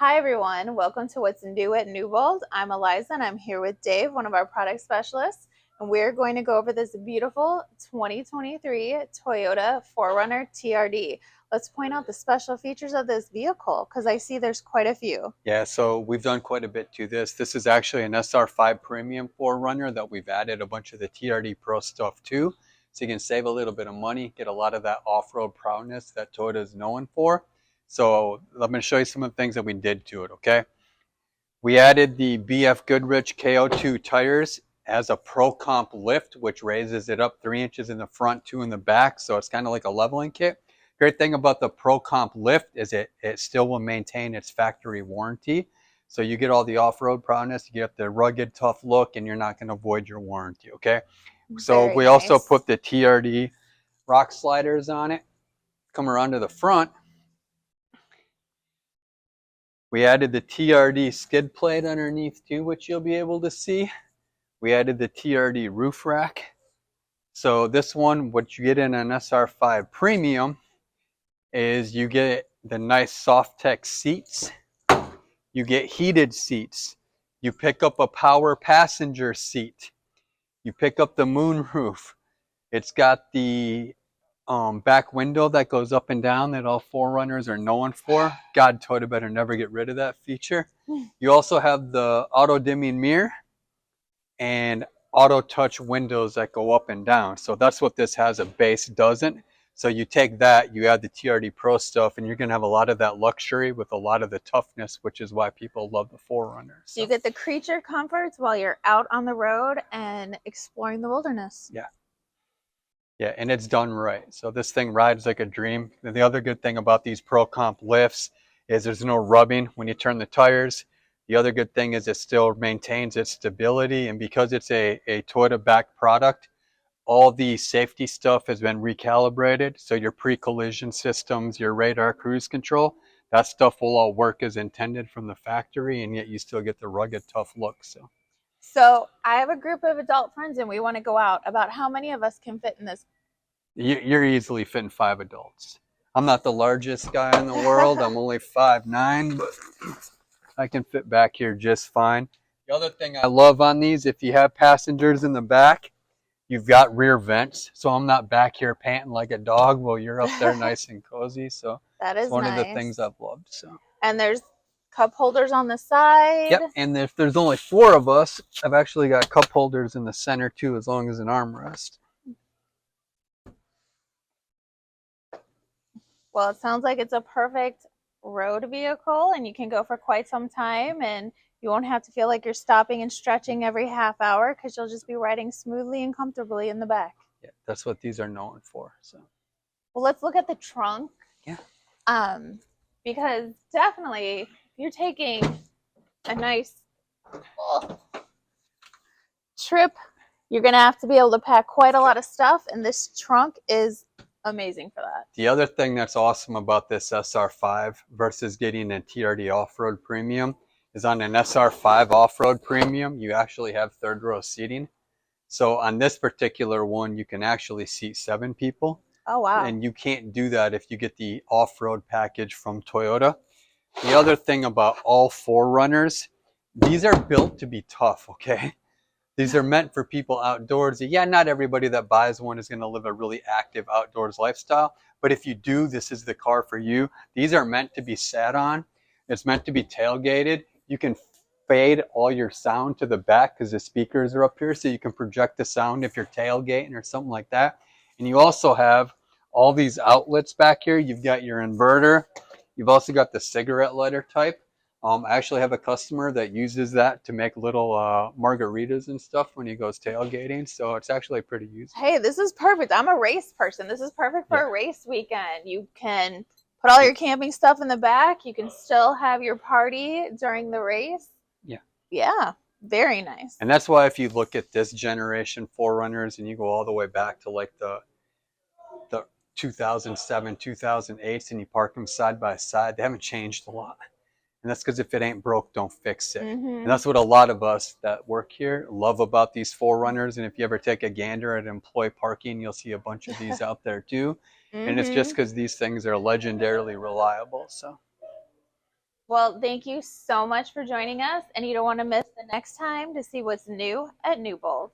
Hi everyone, welcome to What's New at Newbold. I'm Eliza and I'm here with Dave, one of our product specialists, and we're going to go over this beautiful 2023 Toyota 4Runner TRD. Let's point out the special features of this vehicle because I see there's quite a few. Yeah, so we've done quite a bit to this. This is actually an SR5 Premium 4Runner that we've added a bunch of the TRD Pro stuff to. So you can save a little bit of money, get a lot of that off-road proudness that Toyota is known for. So let me show you some of the things that we did to it, okay? We added the BF Goodrich KO2 tires as a Pro Comp lift, which raises it up 3 inches in the front, 2 in the back. So it's kind of like a leveling kit. Great thing about the Pro Comp lift is it still will maintain its factory warranty. So you get all the off-road proudness, you get the rugged, tough look, and you're not going to void your warranty, okay? So Very we also nice. put the TRD rock sliders on it. Come around to the front. We added the TRD Skid Plate underneath too, which you'll be able to see. We added the TRD Roof Rack. So this one, what you get in an SR5 Premium is you get the nice Soft-Tech seats. You get heated seats. You pick up a power passenger seat. You pick up the moonroof. It's got the back window that goes up and down that all 4Runners are known for. God, Toyota better never get rid of that feature. You also have the auto dimming mirror and auto touch windows that go up and down. So that's what this has. A base doesn't. So you take that, you add the TRD Pro stuff, and you're going to have a lot of that luxury with a lot of the toughness, which is why people love the 4Runner. So you get the creature comforts while you're out on the road and exploring the wilderness. Yeah. Yeah, and it's done right. So this thing rides like a dream. And the other good thing about these Pro Comp lifts is there's no rubbing when you turn the tires. The other good thing is it still maintains its stability. And because it's a Toyota-backed product, all the safety stuff has been recalibrated. So your pre-collision systems, your radar cruise control, that stuff will all work as intended from the factory, and yet you still get the rugged, tough look. So I have a group of adult friends and we want to go out. About how many of us can fit in this? You're easily fitting 5 adults. I'm not the largest guy in the world. I'm only 5'9", but I can fit back here just fine. The other thing I love on these, if you have passengers in the back, you've got rear vents. So I'm not back here panting like a dog while you're up there nice and cozy. So That it's is one nice. of the things I've loved. So. And there's cup holders on the side. Yep, and if there's only 4 of us, I've actually got cup holders in the center too, as long as an armrest. Well, it sounds like it's a perfect road vehicle and you can go for quite some time and you won't have to feel like you're stopping and stretching every half hour because you'll just be riding smoothly and comfortably in the back. Yeah, that's what these are known for. So. Well, let's look at the trunk. Yeah. Because definitely if you're taking a nice trip, you're going to have to be able to pack quite a lot of stuff, and this trunk is amazing for that. The other thing that's awesome about this SR5 versus getting a TRD off-road premium is on an SR5 off-road premium, you actually have third row seating. So on this particular one, you can actually seat 7 people. Oh, wow. And you can't do that if you get the off-road package from Toyota. The other thing about all 4Runners, these are built to be tough, okay? These are meant for people outdoors. Yeah, not everybody that buys one is going to live a really active outdoors lifestyle. But if you do, this is the car for you. These are meant to be sat on. It's meant to be tailgated. You can fade all your sound to the back because the speakers are up here, so you can project the sound if you're tailgating or something like that. And you also have all these outlets back here. You've got your inverter. You've also got the cigarette lighter type. I actually have a customer that uses that to make little margaritas and stuff when he goes tailgating. So it's actually pretty useful. Hey, this is perfect. I'm a race person. This is perfect for a race weekend. You can put all your camping stuff in the back. You can still have your party during the race. Yeah. Yeah, very nice. And that's why if you look at this generation 4Runners and you go all the way back to like the 2007, 2008s and you park them side by side, they haven't changed a lot. And that's because if it ain't broke, don't fix it. And that's what a lot of us that work here love about these 4Runners. And if you ever take a gander at employee parking, you'll see a bunch of these out there too. And it's just because these things are legendarily reliable. So. Well, thank you so much for joining us, and you don't want to miss the next time to see what's new at Newbold.